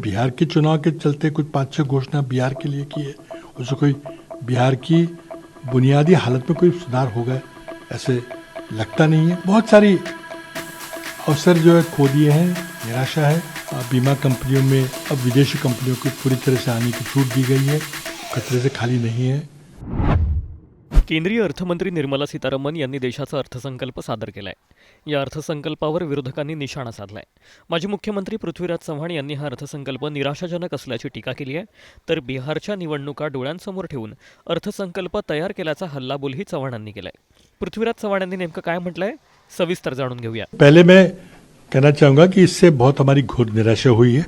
बिहार के चुनाव के चलते कुछ 5-6 घोषणा बिहार के लिए की है, उससे कोई बिहार की बुनियादी हालत में कोई सुधार होगा ऐसे लगता नहीं है। बहुत सारी अवसर जो है खो दिए हैं, निराशा है। बीमा कंपनियों में अब विदेशी कंपनियों को पूरी तरह से आने की छूट दी गई है, खतरे से खाली नहीं है। केंद्रीय अर्थमंत्री निर्मला सीतारामन यांनी देशाचा अर्थसंकल्प सादर केलाय। या अर्थसंकल्पावर विरोधकांनी निशाणा साधलाय। माजी मुख्यमंत्री पृथ्वीराज चव्हाण यांनी हा अर्थसंकल्प निराशाजनक असल्याची टीका केली आहे, तर बिहारच्या निवडणुका डोळ्यांसमोर ठेवून अर्थसंकल्प तयार केल्याचा हल्लाबोलही चव्हाणांनी केलाय। पृथ्वीराज चव्हाण यांनी नेमकं काय म्हटलंय, सविस्तर जाणून घेऊया। पहले मैं कहना चाहूँगा कि इससे बहुत हमारी घोर निराशा हुई है।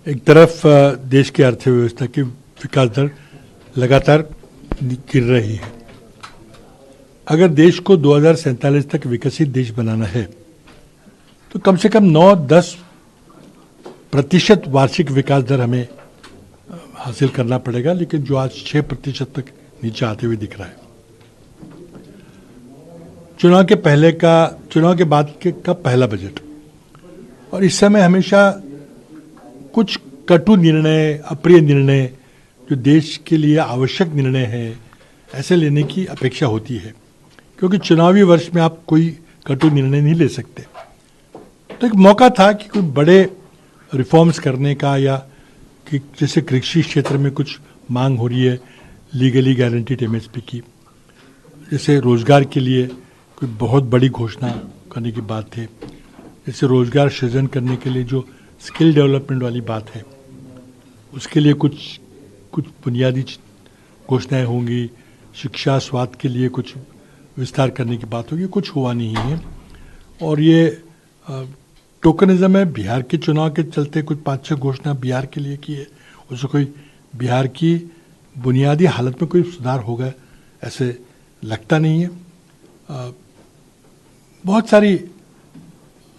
एक तरफ देश की अर्थव्यवस्था की विकास दर लगातार गिर रही है। अगर देश को 2047 तक विकसित देश बनाना है तो कम से कम 9-10% वार्षिक विकास दर हमें हासिल करना पड़ेगा, लेकिन जो आज 6% तक नीचे आते हुए दिख रहा है। चुनाव के बाद का पहला बजट, और इस समय हमेशा कुछ कटु निर्णय, अप्रिय निर्णय, जो देश के लिए आवश्यक निर्णय है, ऐसे लेने की अपेक्षा होती है, क्योंकि चुनावी वर्ष में आप कोई कटु निर्णय नहीं ले सकते। तो एक मौका था कि कोई बड़े रिफॉर्म्स करने का, या कि जैसे कृषि क्षेत्र में कुछ मांग हो रही है लीगली गारंटीड एमएसपी की, जैसे रोजगार के लिए कोई बहुत बड़ी घोषणा करने की बात है, जैसे रोजगार सृजन करने के लिए जो स्किल डेवलपमेंट वाली बात है उसके लिए कुछ बुनियादी घोषणाएं होंगी, शिक्षा स्वास्थ्य के लिए कुछ विस्तार करने की बात होगी, कुछ हुआ नहीं है। और ये टोकनिज्म है। बिहार के चुनाव के चलते कुछ 5-6 घोषणा बिहार के लिए की है, उससे कोई बिहार की बुनियादी हालत में कोई सुधार होगा ऐसे लगता नहीं है। बहुत सारी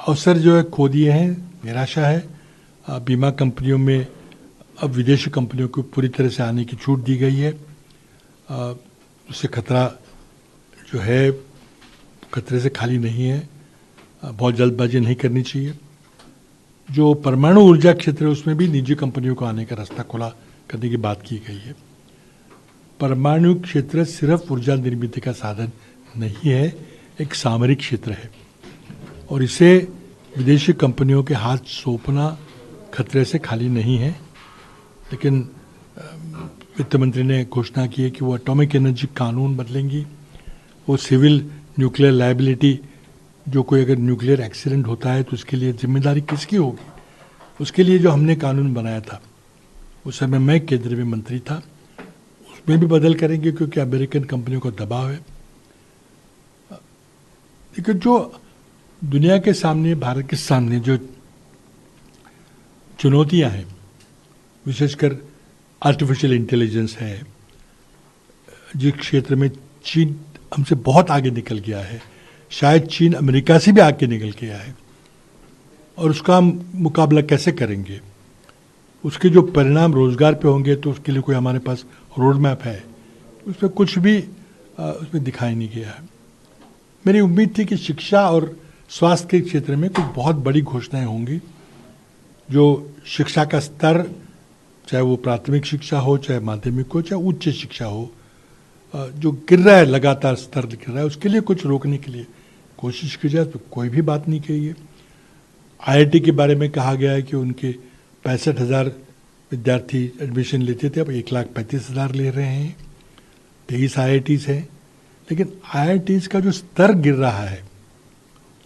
अवसर जो है खो दिए हैं, निराशा है। बीमा कंपनियों में अब विदेशी कंपनियों को पूरी तरह से आने की छूट दी गई है, उससे खतरा जो है खतरे से खाली नहीं है। बहुत जल्दबाजी नहीं करनी चाहिए। जो परमाणु ऊर्जा क्षेत्र है उसमें भी निजी कंपनियों को आने का रास्ता खुला करने की बात की गई है। परमाणु क्षेत्र सिर्फ ऊर्जा निर्मित का साधन नहीं है, एक सामरिक क्षेत्र है, और इसे विदेशी कंपनियों के हाथ सौंपना खतरे से खाली नहीं है। लेकिन वित्त मंत्री ने घोषणा की है कि वो एटॉमिक एनर्जी कानून बदलेंगी, वो सिविल न्यूक्लियर लायबिलिटी, जो कोई अगर न्यूक्लियर एक्सीडेंट होता है तो उसके लिए जिम्मेदारी किसकी होगी, उसके लिए जो हमने कानून बनाया था उस समय मैं केंद्र में मंत्री था, उसमें भी बदल करेंगे, क्योंकि अमेरिकन कंपनियों का दबाव है। लेकिन जो दुनिया के सामने, भारत के सामने जो चुनौतियां हैं, विशेषकर आर्टिफिशियल इंटेलिजेंस है, जिस क्षेत्र में चीन हमसे बहुत आगे निकल गया है, शायद चीन अमेरिका से भी आगे निकल गया है, और उसका हम मुकाबला कैसे करेंगे, उसके जो परिणाम रोजगार पे होंगे, तो उसके लिए कोई हमारे पास रोड मैप है, उसमें कुछ भी उसमें दिखाई नहीं गया है। मेरी उम्मीद थी कि शिक्षा और स्वास्थ्य के क्षेत्र में कुछ बहुत बड़ी घोषणाएं होंगी, जो शिक्षा का स्तर, चाहे वो प्राथमिक शिक्षा हो, चाहे माध्यमिक हो, चाहे उच्च शिक्षा हो, जो गिर रहा है, लगातार स्तर गिर रहा है, उसके लिए कुछ रोकने के लिए कोशिश की जाए, तो कोई भी बात नहीं कही है। आईआईटी के बारे में कहा गया है कि उनके 65,000 विद्यार्थी एडमिशन लेते थे, अब 1,35,000 ले रहे हैं। 23 IITs हैं, लेकिन IITs का जो स्तर गिर रहा है,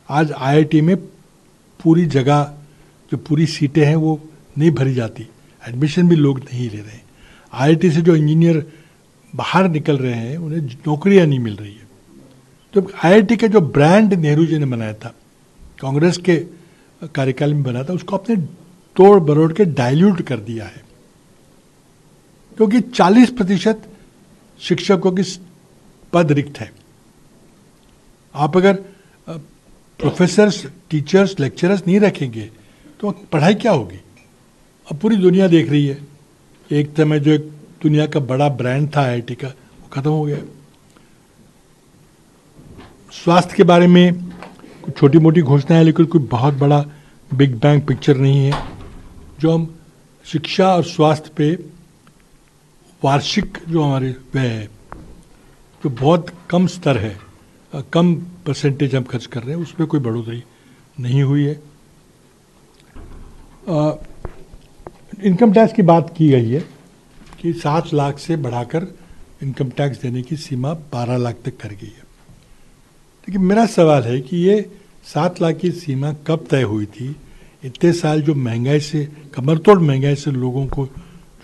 आज IIT में पूरी जगह, जो पूरी सीटें हैं वो नहीं भरी जाती, एडमिशन भी लोग नहीं ले रहे। IIT से जो इंजीनियर बाहर निकल रहे हैं उन्हें नौकरियां नहीं मिल रही है। तो IIT का जो ब्रांड नेहरू जी ने बनाया था, कांग्रेस के कार्यकाल में बना था, उसको आपने तोड़ बरोड़ के डाइल्यूट कर दिया है, क्योंकि 40% शिक्षकों की पद रिक्त है। आप अगर प्रोफेसर्स, टीचर्स, लेक्चरर्स नहीं रखेंगे तो पढ़ाई क्या होगी। अब पूरी दुनिया देख रही है, एक समय जो एक दुनिया का बड़ा ब्रांड था IIT का, वो खत्म हो गया। स्वास्थ्य के बारे में कुछ छोटी मोटी घोषणाएं, लेकिन कोई बहुत बड़ा बिग बैंग पिक्चर नहीं है। जो हम शिक्षा और स्वास्थ्य पे वार्षिक जो हमारे व्यय है, जो बहुत कम स्तर है, कम परसेंटेज हम खर्च कर रहे हैं, उसमें कोई बढ़ोतरी नहीं हुई है। इनकम टैक्स की बात की गई है कि 7 लाख से बढ़ाकर इनकम टैक्स देने की सीमा 12 लाख तक कर गई है। लेकिन मेरा सवाल है कि ये 7 लाख की सीमा कब तय हुई थी? इतने साल जो महंगाई से, कमरतोड़ महंगाई से लोगों को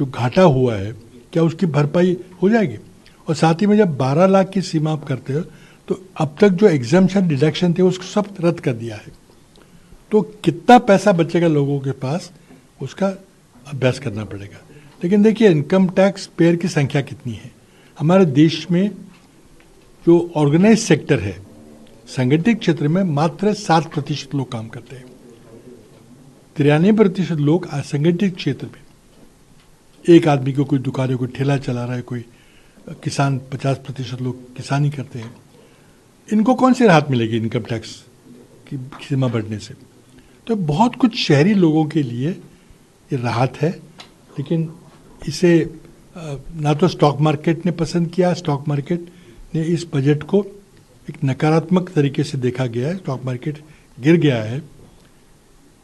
जो घाटा हुआ है, क्या उसकी भरपाई हो जाएगी? और साथ ही में जब 12 लाख की सीमा आप करते हो तो अब तक जो एग्जाम्पशन डिडक्शन थे उसको सब रद्द कर दिया है, तो कितना पैसा बचेगा लोगों के पास, उसका अभ्यास करना पड़ेगा। लेकिन देखिए, इनकम टैक्स पेयर की संख्या कितनी है हमारे देश में? जो ऑर्गेनाइज सेक्टर है, संगठित क्षेत्र में मात्र 7% लोग काम करते हैं। 93% लोग असंगठित क्षेत्र में, एक आदमी को कोई दुकान है, कोई ठेला चला रहा है, कोई किसान, 50% लोग किसानी करते हैं। इनको कौन सी राहत मिलेगी इनकम टैक्स की सीमा बढ़ने से? तो बहुत कुछ शहरी लोगों के लिए ये राहत है, लेकिन इसे ना तो स्टॉक मार्केट ने पसंद किया। स्टॉक मार्केट ने इस बजट को एक नकारात्मक तरीके से देखा गया है, स्टॉक मार्केट गिर गया है।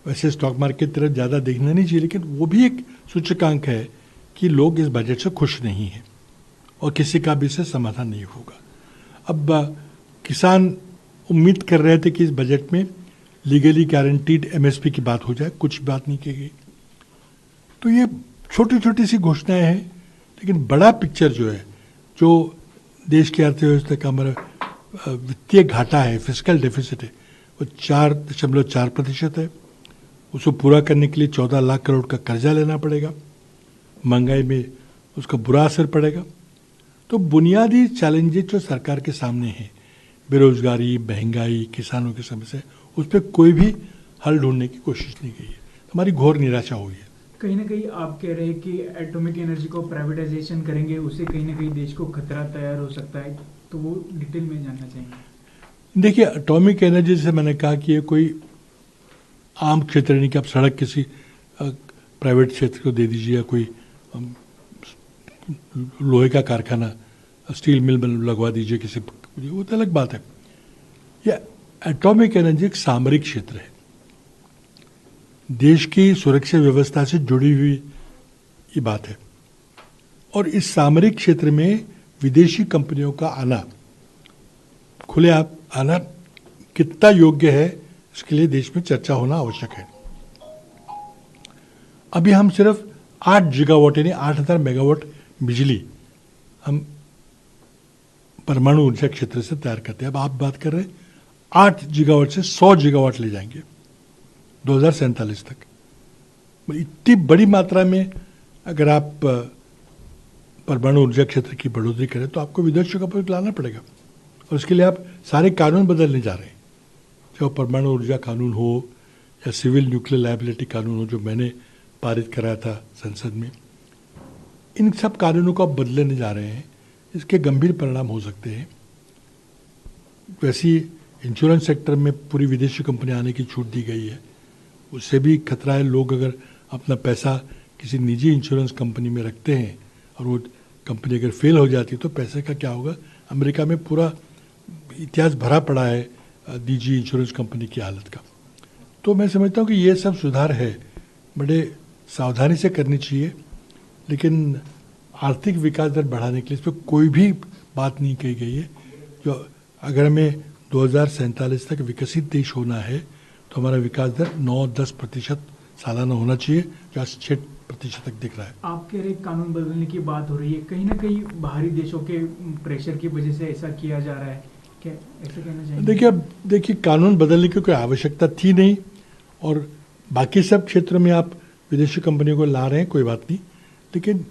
वैसे स्टॉक मार्केट तरफ ज़्यादा देखना नहीं चाहिए, लेकिन वो भी एक सूचकांक है कि लोग इस बजट से खुश नहीं हैं और किसी का भी इससे समाधान नहीं होगा। अब किसान उम्मीद कर रहे थे कि इस बजट में लीगली गारंटीड एमएसपी की बात हो जाए, कुछ बात नहीं की गई। तो ये छोटी छोटी सी घोषणाएं हैं, लेकिन बड़ा पिक्चर जो है, जो देश की अर्थव्यवस्था का हमारा वित्तीय घाटा है, फिस्कल डेफिसिट है, वो 4.4% है। उसको पूरा करने के लिए 14 लाख करोड़ का कर्जा लेना पड़ेगा। महंगाई में उसका बुरा असर पड़ेगा। तो बुनियादी चैलेंजेस जो सरकार के सामने हैं, बेरोजगारी, महंगाई, किसानों की समस्या, उस पर कोई भी हल ढूंढने की कोशिश नहीं की है। हमारी घोर निराशा हुई है। कहीं ना कहीं आप कह रहे हैं कि एटॉमिक एनर्जी को प्राइवेटाइजेशन करेंगे, उससे कहीं ना कहीं देश को खतरा तैयार हो सकता है, तो वो डिटेल में जानना चाहेंगे। देखिए, एटॉमिक एनर्जी से मैंने कहा कि ये कोई आम क्षेत्र नहीं कि आप सड़क किसी प्राइवेट क्षेत्र को दे दीजिए, या कोई लोहे का कारखाना, स्टील मिल लगवा दीजिए किसी, वो तो अलग बात है। यह एटॉमिक एनर्जी एक सामरिक क्षेत्र है, देश की सुरक्षा व्यवस्था से जुड़ी हुई ये बात है। और इस सामरिक क्षेत्र में विदेशी कंपनियों का आना, खुले आप आना कितना योग्य है, इसके लिए देश में चर्चा होना आवश्यक है। अभी हम सिर्फ 8 गीगावाट यानी 8000 मेगावाट बिजली हम परमाणु ऊर्जा क्षेत्र से तैयार करते हैं। अब आप बात कर रहे हैं 8 गीगावाट से 100 गीगावाट ले जाएंगे 2047 तक। इतनी बड़ी मात्रा में अगर आप परमाणु ऊर्जा क्षेत्र की बढ़ोतरी करें तो आपको विदेशियों का प्रयोग लाना पड़ेगा, और उसके लिए आप सारे कानून बदलने जा रहे हैं। चाहे परमाणु ऊर्जा कानून हो या सिविल न्यूक्लियर लायबिलिटी कानून हो, जो मैंने पारित कराया था संसद में, इन सब कानूनों को आप बदलने जा रहे हैं। इसके गंभीर परिणाम हो सकते हैं। वैसी इंश्योरेंस सेक्टर में पूरी विदेशी कंपनी आने की छूट दी गई है, उससे भी खतरा है। लोग अगर अपना पैसा किसी निजी इंश्योरेंस कंपनी में रखते हैं और वो कंपनी अगर फेल हो जाती है तो पैसे का क्या होगा? अमेरिका में पूरा इतिहास भरा पड़ा है निजी इंश्योरेंस कंपनी की हालत का। तो मैं समझता हूँ कि ये सब सुधार है, बड़े सावधानी से करनी चाहिए, लेकिन आर्थिक विकास दर बढ़ाने के लिए इस पर कोई भी बात नहीं कही गई है। जो अगर हमें 2047 तक विकसित देश होना है तो हमारा विकास दर 9-10% सालाना होना चाहिए, जो आज 6% तक दिख रहा है। आप कह रहे कानून बदलने की बात हो रही है, कहीं ना कहीं बाहरी देशों के प्रेशर की वजह से ऐसा किया जा रहा है, क्या ऐसा कहना चाहिए? देखिए कानून बदलने की कोई आवश्यकता थी नहीं, और बाकी सब क्षेत्रों में आप विदेशी कंपनियों को ला रहे हैं, कोई बात नहीं। लेकिन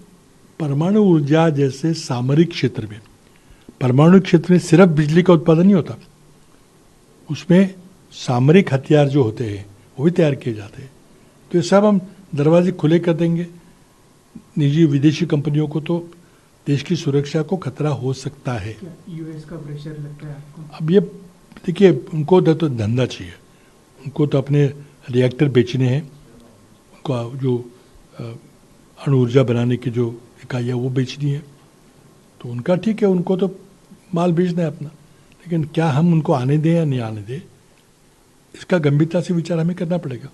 परमाणु ऊर्जा जैसे सामरिक क्षेत्र में, परमाणु क्षेत्र में सिर्फ बिजली का उत्पादन नहीं होता, उसमें सामरिक हथियार जो होते हैं वो भी तैयार किए जाते हैं। तो ये सब हम दरवाजे खुले कर देंगे निजी विदेशी कंपनियों को, तो देश की सुरक्षा को खतरा हो सकता है। क्या यूएस का प्रेशर लगता है आपको? अब ये देखिए, उनको तो धंधा चाहिए, उनको तो अपने रिएक्टर बेचने हैं, उनका जो अणु ऊर्जा बनाने की जो इकाइयाँ वो बेच दी हैं, तो उनका ठीक है, उनको तो माल बेचना है अपना, लेकिन क्या हम उनको आने दें या नहीं आने दें, इसका गंभीरता से विचार हमें करना पड़ेगा।